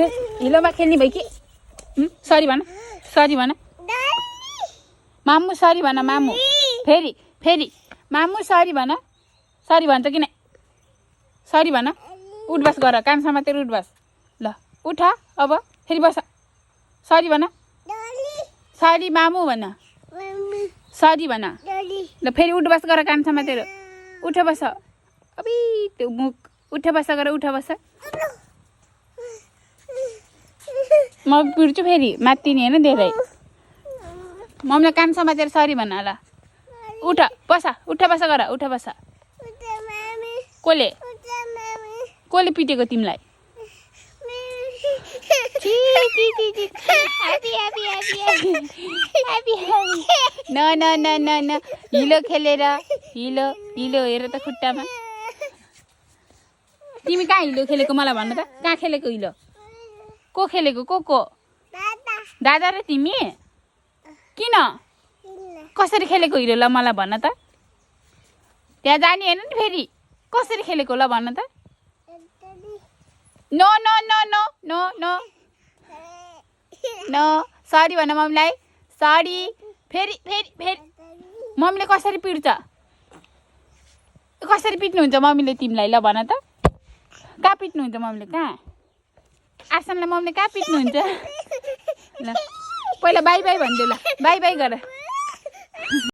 फेरि हिलोमा खेल्ने भयो कि सरी भन सरी भन मामु सरी भन मामु फेरि फेरि मामु सरी भन सरी भन्छ किन सरी भन उठबस गर कान समातेर उठबस ल उठ अब फेरि बस सरी भन सरी मामु भन सरी भन ल फेरि उठबस गर कान समातेर उठ बस अबि त्यो मुख उठ बस गर उठ बस म पिर्छु फेरि मात्तिनी होइन धेरै मम्मीलाई कान समातेर सरी भन ल उठ बस गर उठ बस कसले पिटेको तिमीलाई न न न न न हिलो खेलेर हिलो हिलो हेर त खुट्टामा तिमी कहाँ हिलो खेलेको मलाई भन्नु त कहाँ खेलेको हिलो को खेलेको को दादा र तिमी किन कसरी खेलेको हिलो ल मलाई भन त त्यहाँ जाने होइन नि फेरि कसरी खेलेको ल भन त no no no no no no no sorry भन मम्मीलाई सरी फेरि फेरि फेरि मम्मीले कसरी पिट्छ कसरी पिट्नुहुन्छ मम्मीले तिमीलाई ल भन त कहाँ पिट्नुहुन्छ मम्मीले कहाँ आसनलाई मम्मीले कहाँ पिट्नुहुन्छ ल पहिला बाई बाई भनिदेऊ ल बाई बाई गर